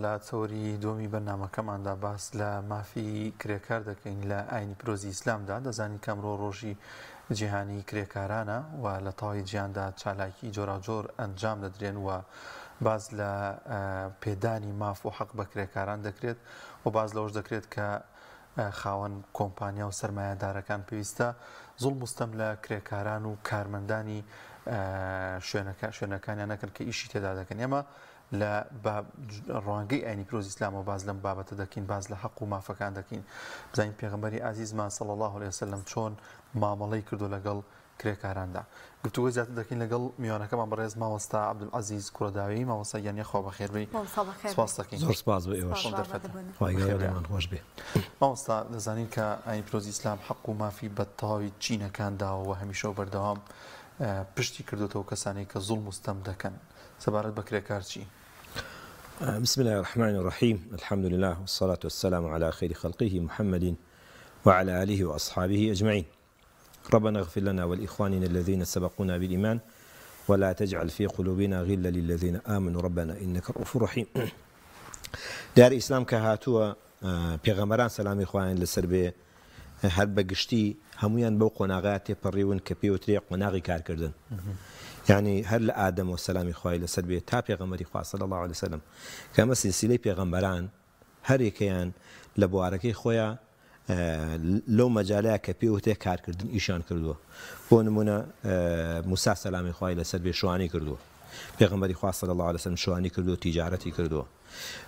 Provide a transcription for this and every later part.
لا تەوەری دومی بەرنامەکەماندا باس لە مافی کرێکار دەکەین لە ئاینی پیرۆزی ئیسلامدا. دەزانی کەمڕۆ ڕۆژی جیهانی کرێکارانە و لە تاوی جیهاندا چالاکی جۆراجۆر ئەنجام دەدرێن و باز لە پێدانی ماف و حەق بە کرێکاران دەکرێت و باز لەوەش دەکرێت کە خاوەن کۆمپانیا و سەرمایەدارەکان پێویستە زوڵم مستەم لە کرێکاران و کارمەندانی شوێنەکانیان نەکەن کە ئیشی تێدا دەکەن. ئێمە لە ڕوانگەی ئاینی پیرۆزی ئیسلام و باز لەم بابەتە دەکەین، باز لە حەق و مافەکان دەکەین. بزانین پێغەمبەری عەزیزمان صلی الله علیه وسلم چۆن مامەڵەی کردو لەگەڵ کرێکاراندا. گفتوگۆی زیاتر دەکەین لەگەڵ میوانەکەمان بەڕێز مامۆستا عەبدولعەزیز کوڕەداوی. مامۆستا یانێ خۆ بەخێر بێ. سپاس دەکەین. زۆر سپاس بە ئێوەش. خۆیگەورەمان خۆش بێ. مامۆستا دەزانین کە ئاینی پیرۆزی ئیسلام حەق و مافی بە تەواوی چینەکانداوە و هەمیشە بەردەوام پشتی کردوتەوە کەسانی کە زوڵم مستەم دەکەن. سەبارەت بە کرێکار چی؟ بسم الله الرحمن الرحيم. الحمد لله والصلاة والسلام على خير خلقه محمد وعلى آله وأصحابه أجمعين. ربنا اغفر لنا ولإخواننا الذين سبقونا بالإيمان ولا تجعل في قلوبنا غلا للذين آمنوا ربنا إنك رؤوف رحيم. دار إسلام كهاتوا پیغمبران سلام إخوان لسربي هر بقشتي هميان بو قناغات پريون كبي وتري قناغي كار كردن. يعني هل آدم والسلام إخوائي لسربي تا پیغمبري خواه صلى الله عليه وسلم كما سلسلة پیغمبران هر يكيان لبواركي خويا لو مجالها كبي وتري كار كردن إيشان كردوه. بو نمونا موسى سلام إخوائي لسربي شواني كردوه. پیغمبري خواه صلى الله عليه وسلم شواني كردوه، تجارتي كردوه.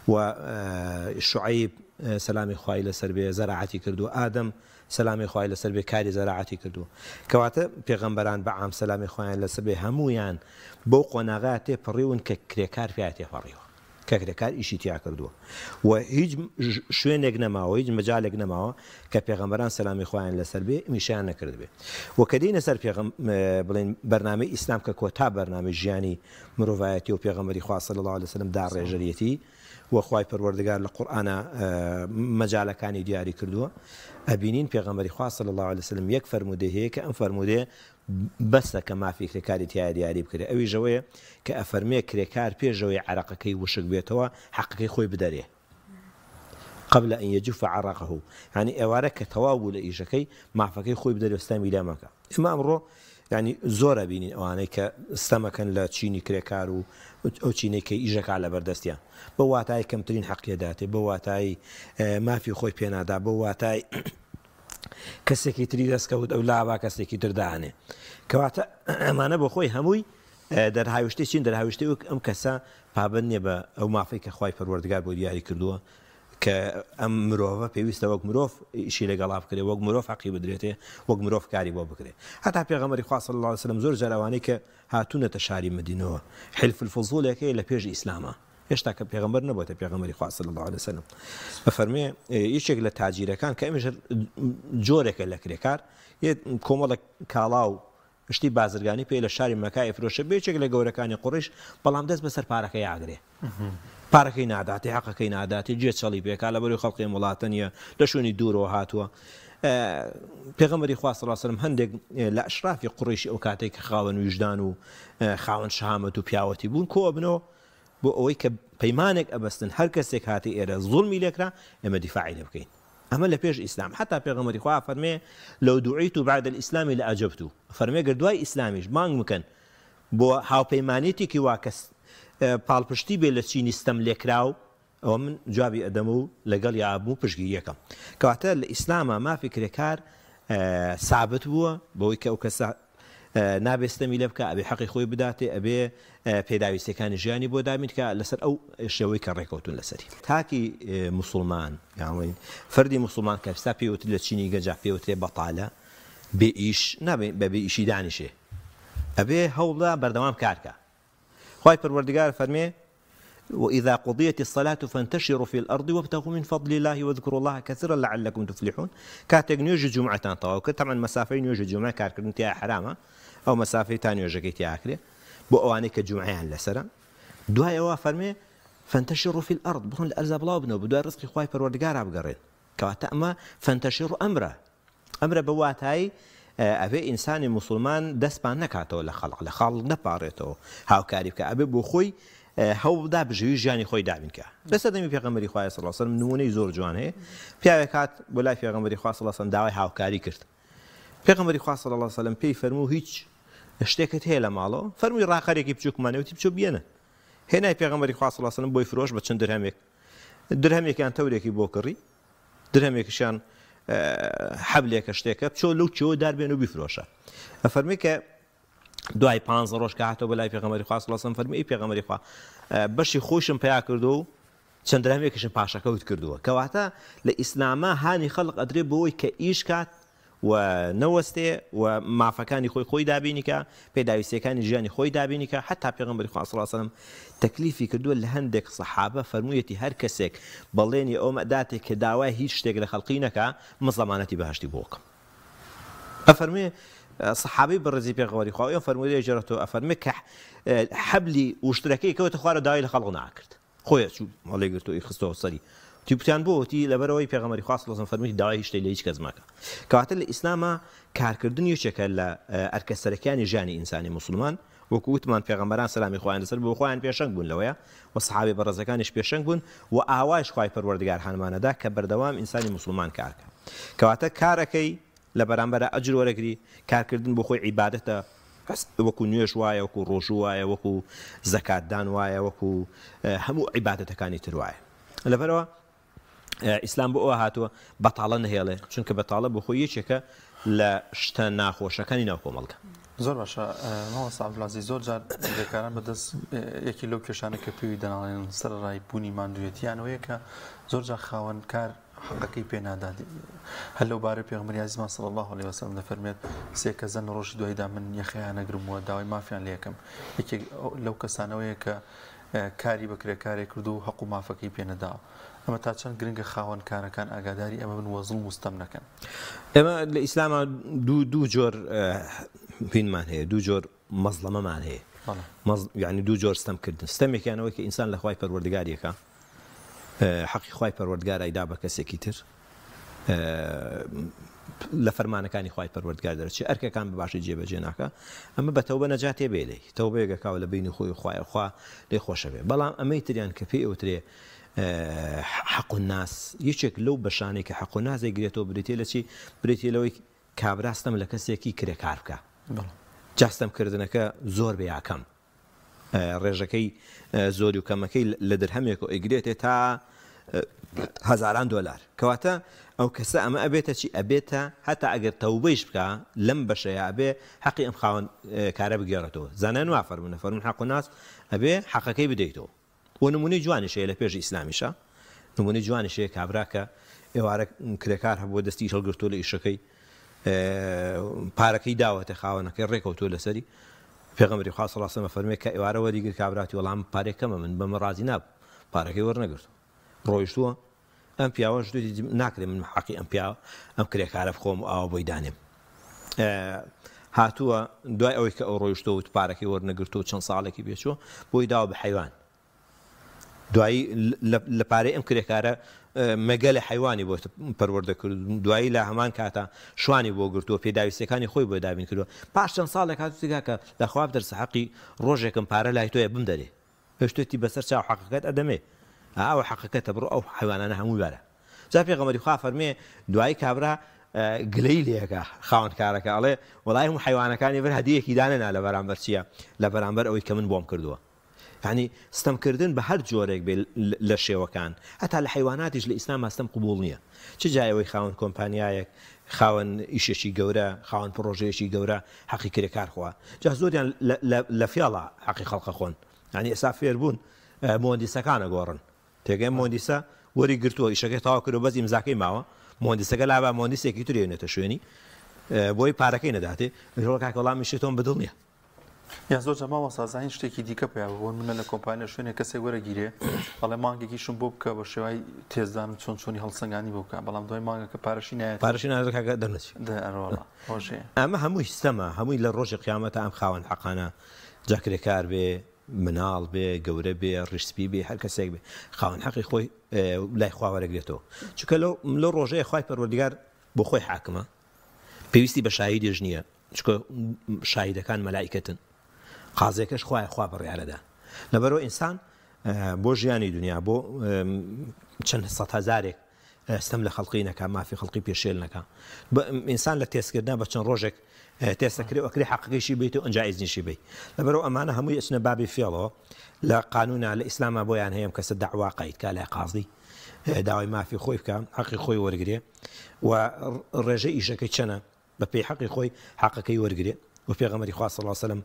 وشعيب سلام إخوائي لسربي زراعتي كردوه. آدم سلام إخوائي لسربي كاري زراعتي كردو. كواتا پیغمبران بعام سلام إخوائي لسربي همويان بو قناغاتي پريون ككريكار فياتي فريو ككريكار إشي تيا كردو. وهيج شوينك نماو هيج مجالك نماو كبيغمبران سلام إخوائي لسربي مشان نكرد بي. وكدين سر بلين برنامج إسلام ككوتا برنامج جياني مروفايتي وبيغمبر إخوة صلى الله عليه وسلم دار رجاليتي وخواي پروردگار لقرآن مجال كاني دياري كردوه. أبينين پیغمبر إخوة صلى الله عليه وسلم يك فرموده هيك أم فرموده بس كما في كريكاري دياري بكري أوي جوية كأفرمي كريكار بي جوية عرقكي وشك بيتوا حقكي خوي بداريه قبل أن يجف عرقه. يعني أوارك تواول إيشكي معفكي خوي بداري واستامي لا مكا. إما أمره يعني زور بينين أواني كاستمكن لا تشيني كريكارو أو تشيني كي إيجاك على بردستيان بواتاي كمترين حقيقاتي بواتاي ما في خوي بينادا بواتاي كسكي تريد كود أو لعبة كسكي تردعني كواتا أمانة بخوي هموي در هاوشتي چين در هاوشتي أم كسا بابني با أو ما فيك خوي پروردگار بو دياري كردوه كأم مروفة بيوستا وق مروف شيء لقلاب كده وق مروف حقي بدريته وق مروف كاري بو بكره. حتى پیغمبر خاص صلى الله عليه وسلم زور جلواني ك هاتون تشاري مدينه حلف الفضول كي لبيج إسلامه يشتاك پیغمبر نبوته پیغمبر خاص صلى الله عليه وسلم بفرمي يشكل التاجير كان كأمجر جورك لكريكار يكمل كالاو شتي بازرگاني پێ لە شاری مەکای فرۆشە بێچێک لە گەورەکانی قوڕیش بەڵام دەست بەسەر پارەکەی ئاگرێ پارەکەی ناداتی حەقەکەی ناداتی گوێ چەڵی پێکا لە بەروی خەڵقی وڵاتە نیە لە شوێنی دوورەوە هاتووە. پێغەمبەری خوا صلی الله علیه و سلم هەندێک لە ئەشرافی قوڕیشی ئەو کاتێک کە خاوەن وجدان و خاوەن شەهامەت و پیاوەتی بوون کۆ بنەوە بۆ ئەوەی کە پەیمانێک ئەبەستن هەر کەسێک هاتی ئێرە زوڵمی لێکرا ئێمە دیفاعی لێ بکەین. أما لبيج إسلام حتى پیغمبر خواه فرمي لو دعيت بعد الإسلام لأجبت فرمي قردواي إسلاميش بانگ مكن بو هاو پیمانيتي كي واكس بالپشتي بلچين استملكراو أو من جوابي أدمو لقل يعبو پشگي يكم كواتا الإسلام ما في كريكار ثابت بو كأو كسا نابستمي لبك أبي حقي خوي بداتي أبي پێداویستەکانی ژیانی بۆ دامین کە لەسەر ئەو شێوەی کە ڕێکەوتون لەسەری تاکی مسلمان یاڵین فەردی مسلمان کە ئێستا پێوتر لە چینی گەنجا پێوترێ بەتاڵە بێ ئیش نابێ بەبێ ئیشی دانیشێ ئەبێ هەوڵدا بەردەوام کارکە. خوای پەروەردگار فەرمێ وإذا قضيت الصلاة فانتشروا في الأرض وابتغوا من فضل الله واذكروا الله كثيرا لعلكم تفلحون. كاتك نيوجي جمعة طاو طبعا مسافة نيوجي جمعة كاركردن تيا حرامة أو مسافة تانية جاكي تيا أكله بو أواني كجمعيان لسرا دوای فەرمێ فانتشروا في الأرض بخون الأرض بلاو بنو بدو رزقي خوای پەروەردگار بگەڕێن کەواتە ئەمە فانتشروا ئەمرە بەواتایی ئەبێ ئینسانی مسلمان دەستپان نەکاتەوە لە خەڵق نەپاڕێتەوە هاوکاری بکە ئەبێ بۆ خۆی هەوڵدا بژێوی ژیانی خۆی دابینکە لە سەردەمی پێغەمبەری خوا صلی الله علیه و سلم نمونەی زۆر جوان هەیە پیاوێک هات بۆ لای پێغەمبەری خوا صلی الله علیه و سلم داوای هاوکاری کرد پێغەمبەری خوا صلی الله علیه و سلم پێی فەرموو هیچ شتێکت هەیە لە ماڵەوە فەرمووی ڕاقەرێکی بچووکمانەوەتی بچۆ بێنە هێنای پێغەمبەری خوا صلی الله علیه و سلم بۆی فرۆش بە چەند درهەمێکیان تەورێکی بۆ کڕی درهەمێکیشیان حەبلێکە شتێکە بچۆ لەو چۆ داربێن و بیفرۆشە ئەفەرمی کە دوای 15 ڕۆژ کە هاتەوە بە لای پێغەمبەری خوا صلی الله علیه و سلم فەرمی ئەی پێغەمبەری خوا بەشی خۆشم پیا کردو و چەند درهەمێکیشم پاشەکەوت کردووە کەواتە لە ئیسلامە هانی خەڵق ئەدرێ بۆەوەی کە ئیش کات و نەوەستێ و مافەکانی خۆی دابینیکە پێداویستەکانی ژیانی خۆی دابینیکە حتا پێغەمبەری خوا صلی الله علیه و سلم تەکلیفی کردووە لە هەندێک سەحابە فەرموویەتی هەر کەسێک بەڵێنی ئەو مەداتێک کە داوای هیچ شتێک لە خەڵقی نەکا من زەمانەتی بەهەشتی بۆ بکەم ئەفەرمووی صحابي برزي بيغوري خو يوم فرمودي جرتو افرمي كح حبلي وشتركي كوت خوار دايل خلقنا عكرت خويا شو والله قلتو يخستو صري تيبتان بو تي لبروي بيغمري خاص لازم فرمي داي هشتي ليش كزماك كاتل الاسلام كاركردن يشكل اركسركاني جاني انساني مسلمان وكوتمان پێغەمبەران سەلامی خۆیان لەسەر بۆ خۆیان پێشەنگ بوون لەوەیە و سەحابەی بەڕێزەکانیش پێشەنگ بوون و ئاوایش خوای پەروەردگار هەنمانەدا کە بەردەوام ئینسانی مسلمان کارکە کەواتە کارەکەی لە بەرامبەر ئەجر وەرەگری کارکردن بۆ خۆی عیبادەتە وەکو نوێژ وایە وەکو ڕۆژوو وایە وەکو زەکاتدان وایە وەکو هەموو عیبادەتەکانی تر وایە لەبەرەوە ئیسلام بۆ ئەوە هاتووە بەتاڵە نەهێڵێ چونکە بەتاڵە بۆ خۆی یەکێکە لە شتە ناخۆشەکانی ناو کۆمەڵگە زۆر باشە مامۆستا عەبدولعەزیز زۆر جار بێکاران بەدەست یەکی لەو کێشانە کە پێوی دەناڵێن سەرڕای بوونی ماندوویەتیانەوەیە کە زۆر جار خاوەن کار حقەکەی پێ نادادی هەر لەو بارەی پێغەمبەری عەزیزمان صلی الله علیه و سلم دەفەرمێت سێ کەس زەن ڕۆژی دوایدا من یەخەیان نەگرمەوە داوای مافیان لێ یەکەم یەکێک لەو کەسانەوەیە کە کاری بە کرێکارێک کردو و حەق و مافەکەی پێ نەداوە ئەمە تا چەند گرنگە خاوەن کارەکان ئاگاداری ئەمە بن وە زوڵم و ستەم نەکەن ئێمە لە ئیسلامە دوو جۆر پینمان هەیە دوو جۆر مەزڵەمەمان هەیە یعنی دوو جۆر ستەمکردن ستەمێکیانەوەی کە ئینسان لە خوای پەروەردگاریەکە حەقی خوای پەروەردگار ئەیدا بە کەسێکی تر لە فەرمانەکانی خوای پەروەردگار دەرچێت ئەرکەکان بەباشی جێبەجێ ناکە ئەمە بە تەوبە نەجاتێ بێلەی تەوبەیەکەکاوە لە بینی خۆی خوایە خوا لێ خۆشە بێ بەڵام ئەمەی تریان کە پێی ئەوترێ حق الناس یەکێک لەو بەشانەی کە حق الناس دەیگرێتەوە بریتێ لە چی بریتێ لەوەی کابراستەم لە کەسێکی کرێکار بکە جاستەمکردنەکە زۆر بێ یاکەم ڕێژەکەی زۆری و کەمەکەی لە دەرهەمێک و ئەیگرێتێ تا هەزاران دۆلار کەواتە ئەو کەسە ئەمە ئەبێتە چی ئەبێتە هەتا ئەگەر تەوبەیش بکە لەم بەشەیە ئەبێ حەقی ئەم خاوەن کارە بگێڕێتەوە زانایان وا فەرمونە فەرمون حق الناس ئەبێ حەقەکەی بدەیتەوە و نمونەی جوانیش هەیە لە پێش ئیسلامیشە نمونەی جوانیش هەیە کابرا کە ئێوارە کرێکار هەبووە دەستی هەڵگرتووە لە ئیشەکەی پارەکەی داوەتە خاوەنەکەی ڕێکەوتووە لەسەری پێغەمبەری خوا صلی الله علیه و سلم فەرمێ کە ئێوارە وەریگر کابراتی وەڵام پارێکەمە من بەمە ڕازی نابوو پارەکەی وەرنەگرت ڕۆیشتووە ئەم پیاوە شتێکی ناکرێ من حەقی ئەم پیاوە ئەم کرێکارە بخۆم و ئاوا بۆی دانێم هاتووە دوای ئەوەی کە ئەو ڕۆیشتۆ و پارەکەی وەرنەگرتەوە چەند ساڵێکی پێچووە بۆی داوە بە حەیوان دوایی لە پارەی ئەم کرێکارە مەگەلە حیوانی بۆ پەروەردە کرد دوایی لە هەمان کاتە شوانی بۆ گرتووە پێداویستەکانی خۆی بۆ دابین کردووە پاش چەند ساڵێک هاتووە کە لەخوا دەرسە حەقی ڕۆژێکم پارە لای تۆیە بم دەرێ پێشتێتی بەسەر چاو حەقەکەت ئەدەمێ ئەوە حەقەکەتە بڕۆ ئەو حیوانانە هەمووی بەرە جا پێغەمبەری خوا فەرمێ دوایی کابرا گلەی لێەکە خاوەن کارەکە ئەڵێ وەڵای هەموو حیوانەکانی بەر هەدیەکی دانێنا لە بەرامبەر چییە لە بەرامبەر ئەوەی کە من بۆم کردووە يعني ستەمکردن بە هەر جۆرێک بێ لە شێوەکان هەتا لە حیواناتیش لە ئیسلام هەستەم قبول نییە چ جایەوەی خاوەن کۆمپانیایەک خاوەن ئیشێکی گەورە خاوەن پرۆژەیەکی گەورە حەقی کرێکار خوا جا زۆریان لە فیاڵە حەقی خەڵقە خۆن يعني ئێستا فێر بوون مۆندیسەکانە گۆڕن تێگەی مۆندیسە وەری گرتووە ئیشەکەی تاوا کرد و بەس ئیمزاکەی ماوە مۆندیسەکە لابا مۆندیسێکی ترێنێتە شوێنی بۆی پارەکەی نەداتێ ژۆڵ کاکە وەڵامی شێتۆم بەدڵ نییە یا زۆر جەماوە سازانی شتێکی دیکە پێیا بوون منە لە کۆمپانیا شوێنێک کەسێک وەرەگیرێ بەڵێ مانگێکیشم بۆ بکە بە شێوای تێزدان چۆن چۆنی هەڵسەنگانی بۆ بکە بەڵام دوای مانگەکە پارەشی نایەت پارەشی نایەت کاکە دەرنەچێت ئەمە هەمووی سیستەمە هەمووی لە ڕۆژی قیامەتە ئەم خاوەن حەقانە جا کرێکار بێ مناڵ بێ گەورە بێ ڕشتبی بێ هەر کەسێک بێ خاوەن حەقی خۆی لای خوا وەرەگرێتەوە چونکە لەو ڕۆژەیە خوای پەروەردگار بۆ خۆی حاکمە پێویستی بە شاهیدێژ نییە چونکە شاهیدەکان مەلائیکەتن قازێکەش خوای خوا بڕیارەدا لەبەرەوە ئینسان بۆ ژیانی دنیا بۆ چەند 100,000 ستەم لە خەڵقی نەکە مافی خەڵقی پێشێل نەکە ئینسان لە تێستکردنا بە چەند ڕۆژێک تێستەکرێ وەکری حەقەکەیشی بیت و ئەنجایزنیشی بی لەبەرەوە ئەمانە هەمووی ئەچنە بابی فێڵەوە لە قانونا لە ئیسلامە بۆیان هەیە کەسە دەعوا قەیدکا لای قازی داوای مافی خۆی بکە حەقی خۆی وەرگێ و ڕێژەی ئیشەکەی چەنە بە پێی حەقی خۆی حەقەکەی وەرگێ و پێغەمبەری خوا صلی الله علیه و سلم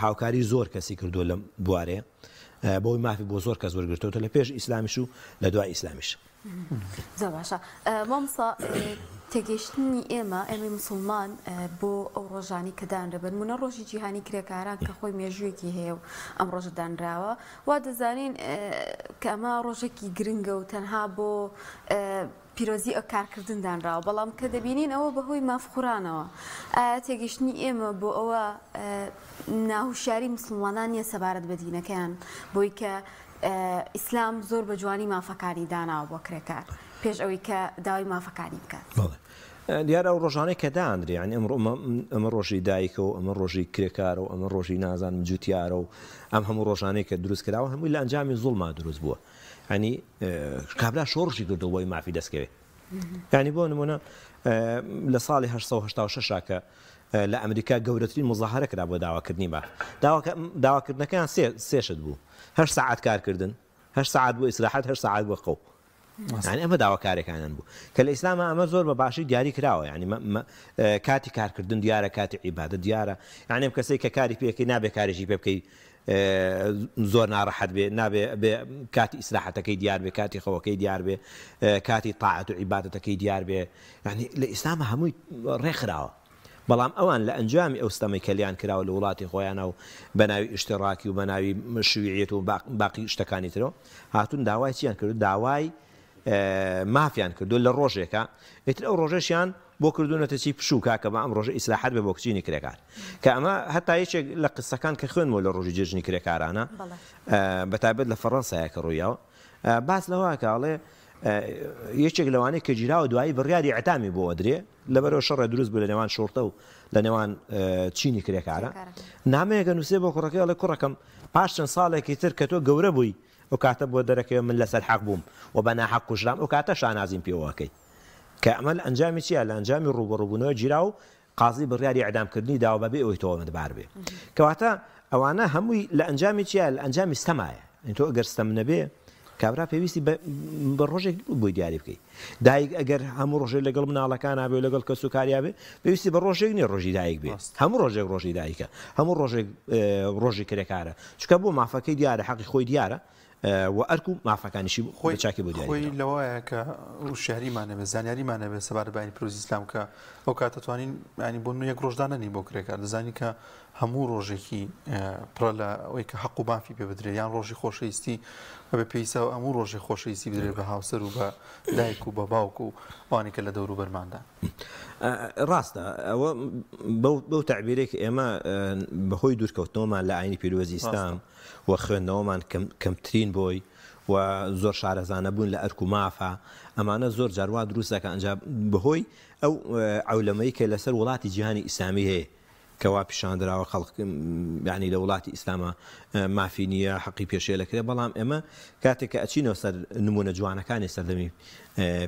هاوکاری زۆر کەسی کردو لەم بوارەیە بۆی مافی بۆ زۆر کەس وەرگرتووە لە پێش ئیسلامیش و لە دوای ئیسلامیش. زۆر باشە مامۆستا تێگەیشتنی ئێمە موسڵمان بۆ ئەو ڕۆژانی کە دانرەبن منە ڕۆژی جیهانی کرێکاران کە خۆی مێژوویەکی هەیە و ئەم ڕۆژە دانراوە وا دەزانین کە ئەمە ڕۆژێکی گرنگە و تەنها بۆ پیرۆزی ئەو کارکردن دانراوە بەڵام کە دەبینین ئەوە بەهۆی مافخورانەوە تێگەیشتنی ئێمە بۆ ئەوە ناهوشیاری مسلمانان نیە سەبارەت بە دینەکەیان بۆی کە ئیسلام زۆر بە جوانی مافەکاری داناوە بۆ کرێکار پێش ئەوەی کە داوای مافەکاری بکات. دیارە ئەو ڕۆژانەی کە دانرێ ینی ئەمە ڕۆژی دایکە و ئەمە ڕۆژی کرێکارە و ئەمە ڕۆژی نازانم جوتیارە و ئەم هەموو ڕۆژانەی کە دروست کراوە هەمووی لە ئەنجامی زوڵما دروست بووە ینی کابرا شۆڕژی کردەوەی مافی دەستکەوێت ینی بۆ نمونە لە ساڵی 1986 کە لە ئەمریکا گەورەترین مزاهرە کرا بۆ داواکردنی ماف داواکردنەکەیان سێشت بوو 8 ساعت کارکردن 8 ساعت بۆ ئیسراحەت 8 ساعت بۆ قەو يعني ئەمە داواکارێکانیان بوو کە لە ئیسلامە ئەمە زۆر بە باشی دیاری کراوە ینی کاتی کارکردن دیارە کاتی عیبادەت دیارە یعنی ئەم کەسەی کە کاری پێکەی نابێ کارێکی پێ بکەی زۆر ناڕەحەت بێ نابێ کاتی ئیسراحەتەکەی دیار بێ کاتی خەوەکەی دیار بێ کاتی تاعەت و عیبادەتەکەی دیار بێ یعنی لە ئیسلامە هەمووی ڕێکخراوە بەڵام ئەوان لە ئەنجامی ئەو ستەمەی کەلیان کراوە لە وڵاتی خۆیانە و بەناوی ئیشتراکی و بەناوی شوویەت و باقی شتەکانی ترەوە هاتوون داوای چیان کرد داوای مافیان کردو لە ڕۆژێکە ئیتر ئەو ڕۆژەشیان بۆ کردوونەتە چی پشوکە کە بە ئەم ڕۆژە ئیسلاحەت بێ بۆ کچینی کرێکار کە ئەمە هەتا یەکێک لە قسەکان کە خوێنمەوە لە ڕۆژی جێژنی کرێکارانە بەتایبەت لە فەڕەنسایە کە ڕوویەوە باس لەوە کاڵێ یەکێک لەوانەیە کە گیراوە دوایی بڕیاری ئەعتامی بۆ ئەدرێ لەبەرەوە شەڕە دروست بوو لە نێوان شۆرتە و لە نێوان چینی کرێکارە نامەیەکە نووسێ بۆ کوڕەکەی ئەڵێ کوڕەکەم پاش چەند ساڵێکی تر کە تۆ گەورە بووی ئەو کاتە بۆ دەرەکەوێ من لەسەر حەق بووم و بە ناحەق کوژرام ئەو کاتە شانازیم پێوەکەی کە ئەمە لە ئەنجامی چیە لە ئەنجامی ڕوبەڕووبوونەوە گیرا و قازی بڕیاری ئەعدامکردنی داوە بەبێ ئەوەی تۆ مەدبار بێ کەواتە ئەوانە هەمووی لە ئەنجامی چیە لە ئەنجامی ستەمایە تۆ ئەگەر ستەم نەبێ کابرا پێویستی بە ڕۆژێک بۆی دیاری بکەیت دایک ئەگەر هەموو ڕۆژێک لەگەڵ مناڵەکان نابێ لەگەڵ کەس و کاریا بێ پێویستی بە ڕۆژێک نیە ڕۆژی دایک بێ هەموو ڕۆژێک ڕۆژی دایکە هەموو ڕۆژێک ڕۆژی کرێکارە چکە بۆ مافەکەی دیارە حەقی خۆی دیارە و ئەرک و مافەکانیشی خۆی چاکی بۆ دیاری خۆی لەوەیە کە شێریمانە بێ زانیاریمانە بێ سەبارەت بە پیرۆزی ئیسلام کە ئەو کاتە توانین ینی بۆ یەک ڕۆژدانەنی بۆ کرێکار دەزانی کە هەموو ڕۆژێکی پڕە لە ئەوەی کە حەق و مافی پێ بدرێ یان ڕۆژی خۆشەویستی بە پێیسا هەموو ڕۆژی خۆشەویستی بدرێ بە هاوسەر و بە دایک و بە باوک و ئەوانی کە لە دەور و بەرماندا ڕاستە ئەوە بەو تعبیرێک ئێمە بەهۆی دوورکەوتنەوەمان لە ئاینی پیرۆزی ئیسلام و خوێندنەوەمان کەمترین بۆی و زۆر شارەزانە بوون لە ئەرک و مافە ئەمانە زۆر جاروا دروستەکە ئەنجام بەهۆی ئەو عەولەمەی کە لەسەر وڵاتی جیهانی ئیسلامی هەیە کەوا پیشاندراوە خەڵق یعنی لە وڵاتی ئیسلامە مافی نییە حەقی پێشێلەکرێ بەڵام ئێمە کاتێک کە ئەچینەوە سەر نمونە جوانەکانی سەردەمی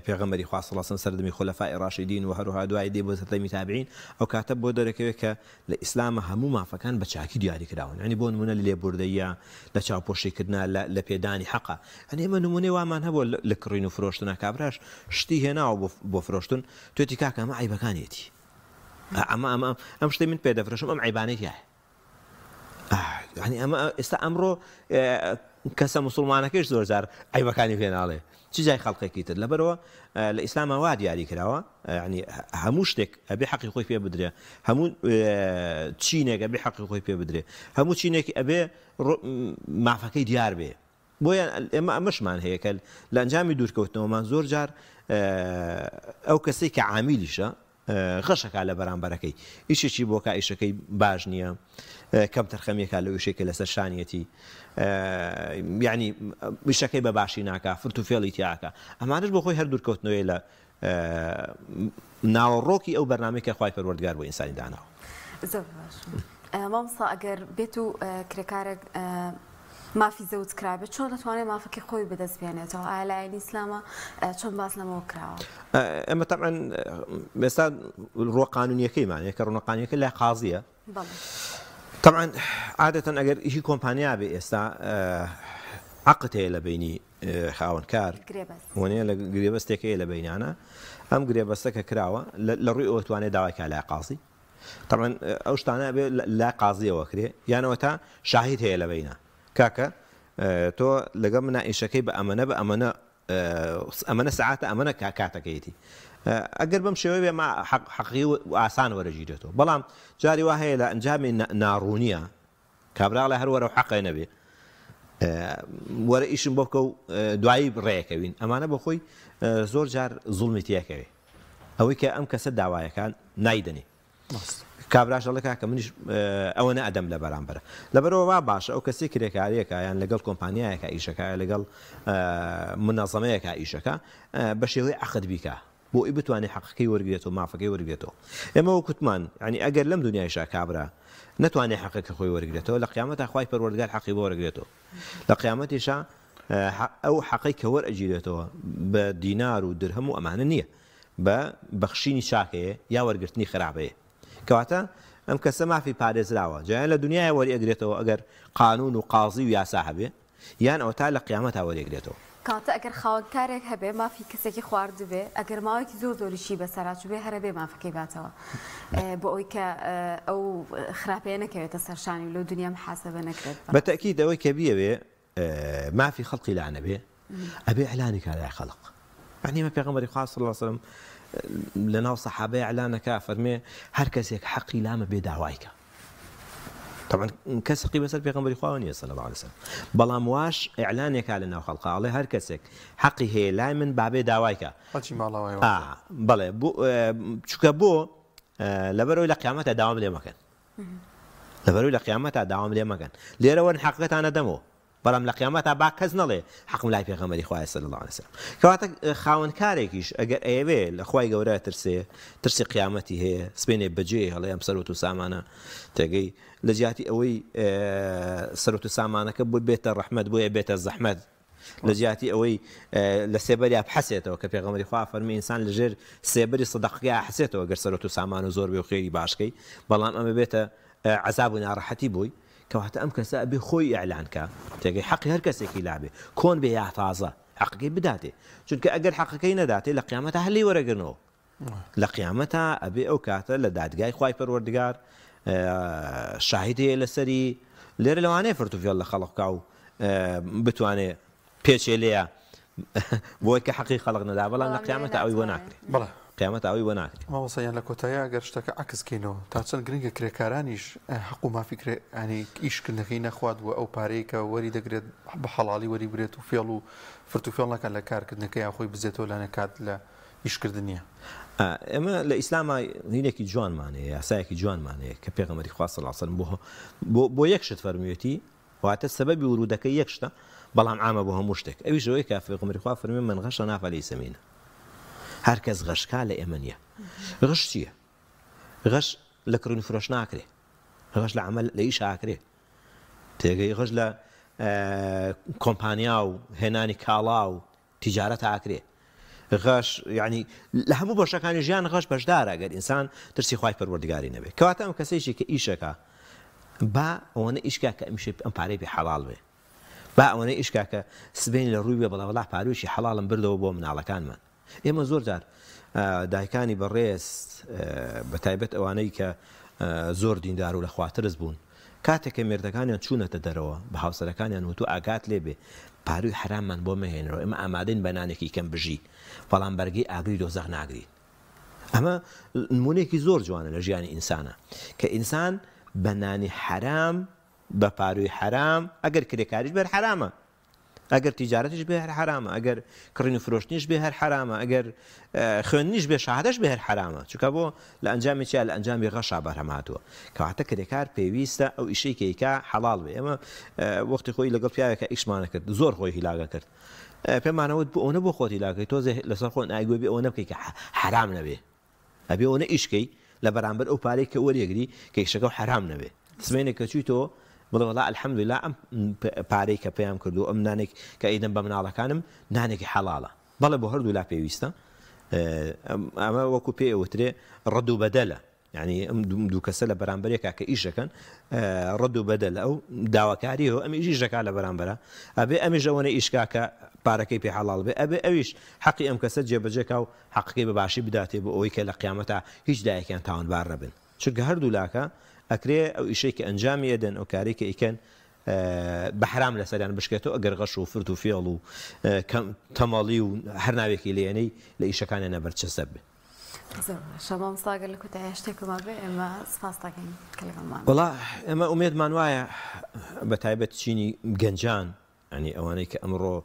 پێغەمبەری خوا صلی الله علیه و سلم سەردەمی خولەفای ڕاشیدین و هەروها دوای دێ بۆ سەردەمی تابعین ئەو کاتە بۆ دەرەکەوێت کە لە ئیسلامە هەموو مافەکان بە چاکی دیاری کراون ینی بۆ نمونە لە لێبوردەیە لە چاوپۆشیکردنا لە پێدانی حەقە ئەنی ئێمە نمونەی وامان هەبوو لە کڕین و فرۆشتنە کابراش شتی هێناوە بۆ فرۆشتن توێتی کاکە ئەمە عیبەکانێتی ئەم شتەی من پێدەفرۆشم ئەم عیبانێتیە ینی ئەمە ئێستا ئەمڕۆ کەسە موسڵمانەکەش زۆر جار عیبەکانی پێ ناڵێ چ جای خەڵقێکی تر لەبەرەوە لە ئیسلامە وا دیاری کراوە ینی هەموو شتێک ئەبێ حەقی خۆی پێ بدرێ هەموو چینێک ئەبێ حەقی خۆی پێ بدرێ هەموو چینێکی ئەبێ مافەکەی دیار بێ بۆیان ئێمە ئەمەشمان هەیە کە لە ئەنجامی دوورکەوتنەوەمان زۆر جار ئەو کەسەی کە عامیلیشە غەشەکە لە بەرامبەرەکەی ئیشێکی بۆکە ئیشەکەی باش نییە کەم تەرخەمیەکە لە وشێکە لەسەر شانیەتی یعنی وشەکەی بە باشی ناکە فرت و فێڵی تیاکە ئەمانش بۆ خۆی هەر دوورکەوتنەوەی لە ناوەڕۆکی ئەو بەرنامەی کە خوای پەروەردگار بۆ ئینسانی داناوە. زۆر باش مامۆستا ئەگەر بێت و کرێکارێک مافی زەوت کرابێت چۆن دەتوانێت مافەکەی خۆی بەدەست بێنێتەوە ئایا لە ئاینی ئیسلامە چۆن باس لەمەوە کراوە ئەمە طبعا ئێستا ڕۆ قانونیەکەیمان کە ڕۆنەقانیەکە لای قازیە طبعا عادەتەن ئەگەر ئیشی کۆمپانیا بێ ئێستا عقد هەیە لە بینی خاوەنکار وانەیە لە گرێبەستێکەیە لە بینیانە ئەم گرێبەستەکە کراوە لە ڕووی ئەوە توانێت داوایکە لای قازی طبعا ئەو شتانە بێ لا قازیەوە کرێ یانەوە تا شاهید هەیە لە بینە کاکە تۆ لەگەڵ منە ئیشەکەی بە ئەمەنە سعاتە ئەمەنە کاتەکەیەتی ئەگەر بەم شێوەیە بێ ما حەقی و ئاسان وەرەگیرێتەوە بەڵام جاری وا هەیە لە ئەنجامی ناڕوونیە کابراڵە هەر وەرە و حەقی نەبێ وەرە ئیشم بۆ بکە و دوایی ڕێەکەوین ئەمانە بە خۆی زۆر جار زوڵمی تیەکەوێ ئەوەی کە ئەم کەسە داوایەکان نایدەنێ کابراژەڵەکە کە منیش ئەوە نەئەدەم لە بەرامبەرە لەبەرەوە وا باشە ئەو کەسی کرێکاریەکە یان لەگەڵ کۆمپانیایەکە ئیشەکە لەگەڵ منەظەمەیەکە ئیشەکە بە شێوەی عەقد بیکە بۆ ئەی بتوانێت حەقەکەی وەرگێتەوە مافەکەی وەرگێتەوە ئێمە وە کوتمان ینی ئەگەر لەم دنیایشا کابرا نەتوانێت حەقەکە خۆی وەرگێتەوە لە قیامەتە خوای پەروەردگار حەقی بۆ وەرگێتەوە لە قیامەتیشا ئەو حەقەی کە وەرئەگیرێتەوە بە دینار و درهەم و ئەمانە نییە بە بەخشینی چاکەیە یا وەرگرتنی خراپەیە کەواتە ئەم کەسە مافی پارێزراوە جایان لە دنیای وەریەگرێتەوە ئەگەر قانون و قازی و یاسا هەبێ یان ئەو تا لە قیامەتا وەریەگرێتەوە کاتە ئەگەر خاوەنکارێک هەبێ مافی کەسێکی خواردبێ ئەگەر ماوەیەکی زۆریشی بەسەراچ بێ هەرە بێ مافەکەی باتەوە بۆ ئەوی کە ئەو خراپەیە نەکەوێتە سەرشانی لەو دنیا محاسبە نەکرێت بەتەکید ئەوەی کە بیەوێ مافی خەڵقی لانە بێ ئەبێ ئەلانی کارای خەڵق یعنی مە پێغەمبەری خوا صلی الله علیه وسلم لە ناو سەحابەی ئەعلانەکە فەرمێ هەر کەسێک حەقی لامە بێ داوایکە طبعا کەس حەقی بەسەر پێغەمبەری خوا نییە صلی الله علیه وسلم بەڵام واش ئیعلانێکا لە ناو خەڵقا ئەڵێ هەر کەسێک حەقی هەیە لای من بابێ داوایکە بەڵێ چونکە بۆ لەبەرەوەی لە قیامەتە داوام لێ مەکەن لەبەرەوەی لە قیامەتە داوام لێ مەکەن لێرەوە حەقەتانە دەمەوە بەڵام لە قیامەتە با کەس نەڵێ حەقم لای پێغەمبەری خوا صلی الله علیه وسلم کەواتە خاوەنکارێکیش ئەگەر ئەیەوێ لە خوای گەورە ترسی قیامەتی هەیە سبێنێ بەجێ هەڵێ ئەم سەرۆت و سامانە تێگەی لە جیاتی ئەوەی سەرۆت و سامانەکە بۆ بێتە ڕەحمەت بۆیە بێتە زەحمەت لە جیاتی ئەوەی لە سێبەریا بحەسێتەوە کە پێغەمبەری خوا فەرمی ئینسان لەژێر سێبەری سەدەقەکەی حەسێتەوە گەر سەرۆت و سامان و زۆر بێ و خێری باشکەی بەڵام ئەمە بێتە عەزاب و ناڕەحەتی بووی کەواتە ئەم کەسە ئەبێ خۆی ئیعلانکە تێگەی حەقی هەر کەسێکی لابێ کۆن بێ یا تازە حەقەکەی بداتێ چونکە ئەگەر حەقەکەی نەداتێ لە قیامەتە هەلی وەرەگرنەوە لە قیامەتە ئەبێ ئەو کاتە لە دادگای خوای پەروەردگار شاهید هەیە لەسەری لێرە لەوانەیە فرتوفێڵ لە خەڵقا و بتوانێ پێچێ لێیە بۆی کە حەقی خەڵق نەدا بەڵام لە قیامەتە ئەوی وە ناکرێت قیامەت ئەوی وە ناکرێت ماوەسەیان لە کۆتایە ئەگەر شتەکە عکسکەینەوە تا چەند گرنگە کرێکارانیش حەق و مافی ینی ئیشکردنەکەی نەخوات بووە ئەو پارەی کە وەری دەگرێت بە حەڵاڵی وەری برێت و فێڵ و فرتوفێڵ نەکات لە کارکردنەکەی یا خۆی بزێتەوە لە نەکات لە ئیشکردنیە ئێمە لە ئیسلامە هینێکی جوانمانەیە یاسایەکی جوانمانەیە کە پێغەمبەری خوا صلی الله علیه وسلم بۆ یەک شت فەرموویەتی واتە سەبەبی ورودەکەی یەک شتە بەڵام عامە بۆ هەموو شتێک ئەویش ئەوەی کە پێغەمبەری خوا فەرمووی من غەشە نافەلەیسە مینە هەر کەس غەشکا لە ئێمە نییە غەش چییە؟ غەش لە کڕین و فرۆش ناکرێ غەش لە عەمەل لە ئیش ئاکرێ تێگەی غەش لە کۆمپانیا و هێنانی کاڵا و تیجارەت ئاکرێ غەش یعنی لە هەموو بەشەکانی ژیان غەش بەشدارە ئەگەر ئینسان ترسی خوای پەروەردگاری نەبێت کەواتە ئەم کەسێکی کە ئیشەکە با ئەوەنە ئیشکا کە ئەم پارەی بێ حەڵاڵ بێ با ئەوەنە ئیشکا کە سبێنی لە ڕووی بێ بەڵام وەڵا پارەیەکی حەڵاڵم بردەوە بۆ مناڵەکانمان ئێمە زۆر جار دایکانی بەڕێز بە تایبەت ئەوانەی کە زۆر دیندار و لە خواترس بوون کاتێککە مێردەکانیان چوونەتە دەرەوە بە هاوسەرەکانیان وتو ئاگات لێبێ پاروی حراممان بۆ مەهێنەوە ئێمە ئامادەین بەنانێکی کەم بژی بەڵام بەرگی ئاگری دۆزەخ ناگرین ئەمە نمونێکی زۆر جوانە لە ژیانی ئینسانە کە ئینسان بەنانی حرام بە پاروی حرام ئەگەر کرێکاریش بێر حرامە ئەگەر تیجارەتیش بێ هەر حرامە ئەگەر کڕین و فرۆشتنیش بێ هەر حرامە ئەگەر خوێندنیش بێ شەهادەش بێ هەر حرامە چونکە بۆ لە ئەنجامی چیا لە ئەنجامی غەشا بەرهەماتوە کەواتە کرێکار پێویستە ئەو ئیشەی کەیکا حەڵاڵ بێ ئێمە وەختی خۆی لەگەڵ پیاوێکە ئیشمانە کرد زۆر خۆی هیلاگە کرد پێمانەوت بۆ ئەوە بۆ خۆت هیلاگەی تۆزێ لەسەر خۆن ئاگوێ بێ ئەوە نەبکەی کە حرام نەبێ ئەبێ ئەوە ئیشکەی لە بەرامبەر ئەو پارەی کە وەریەگری کە ئیشەکە حرام نەبێ سمێنێک کە چوویتەوە بڵێ وڵا الحەمدوللا ئەم پارەی کە پێیان کردو ئەم نانێک کە ئەیدەم بە مناڵەکانم نانێکی حەڵاڵە بەڵێ بۆ هەردوو لا پێویستە ئەمە وەکو پێوترێ ڕەد و بەدەلە يعني دوو کەسە لە بەرامبەرێکا کە ئیشەکەن ڕەد و بەدەل ئەو داواکاریەوە ئەم ئیشەکە لە بەرامبەرە ئەبێ ئەمیش ئەوەنە ئیشکا کە پارەکەی پێ حەڵاڵ بێ ئەبێ ئەویش حەقی ئەم کەسە جێبەجێکا و حەقەکەی بەباشی بداتێ بۆ ئەوەی کە لە قیامەتە هیچ دایەکیان تاوانبار نەبن چونکە هەردوو لاکە ئەکرێ ئەو ئیشەی کە ئەنجامی ئەدەن ئەو کارێک کە ئیکەن بەحرام لەسەریان بشکێتەوە ئەگەر غەش و فرت و فێڵ و تەماڵی و هەر ناوێکی لێنەی لە ئیشەکانیان نەبەرچەسە بێ شەمام ساگەر لە کوتای شتێکما بێ ئێمە سپاس دەکەین کە لەگەڵمان وڵا ئێمە ئومێدمان وایە بە تایبەت چینی گەنجان ینی ئەوانەی کە ئەمڕۆ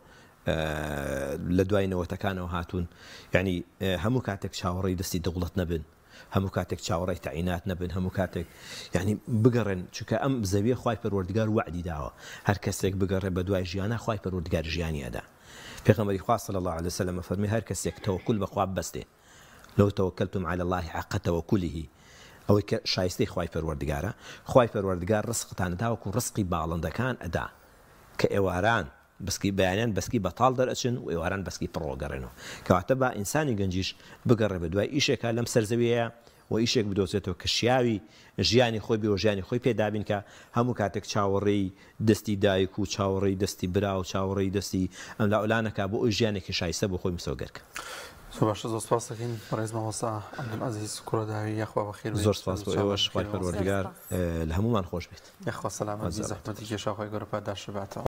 لە دوای نەوەتەکانەوە هاتوون ینی هەموو کاتێک چاوەڕێی دەستی دەوڵەت نەبن هەموو کاتێک چاوەڕێی تەعینات نەبن هەموو کاتێک ینی بگەڕێن چونکە ئەم زەویە خوای پەروەردگار وعدی داوە هەر کەسێک بگەڕێ بە دوای ژیانە خوای پەروەردگار ژیانی ئەدا پێغەمبەری خوا صلی الله علیه وسلم فەرمی هەر کەسێک تەوەکل بەخوا بەستێ لو توكلتم على الله حق توكله أو شايستي خواي پروردگارا خواي پروردگار رزقتان داوكو رزقي باڵندەکان ئەدا کە ئێواران بەسکی بەیانیان بەسکی بەتاڵ دەرئەچن و ئێواران بەسکی پڕۆگەڕێنەوە کەواتە بە ئینسانی گەنجیش بگەڕێ بە دوای ئیشێکە لەم سەرزەویەیە و ئیشێک بدۆزێتەوە کە شیاوی ژیانی خۆی بێ و ژیانی خۆی پێدابین کە هەموو کاتێک چاوەڕێی دەستی دایک و چاوەڕێی دەستی برا و چاوەڕێی دەستی ئەم لاولانەکە بۆ ئەو ژیانێکی شایستە بۆ خۆی مسۆگەرکە باشە زۆر سپاس دەکەین ڕێز مامۆستا عەبدولعەزیز کوڕەداوی یاخوا بەخێر زۆر سپاس بۆ ئێوەش خوای پەروەردگار لە هەمومان خۆش بێت یاخوا سەلامەت زەحمەتی کێشا خۆی گەورە پاداش بێتەوە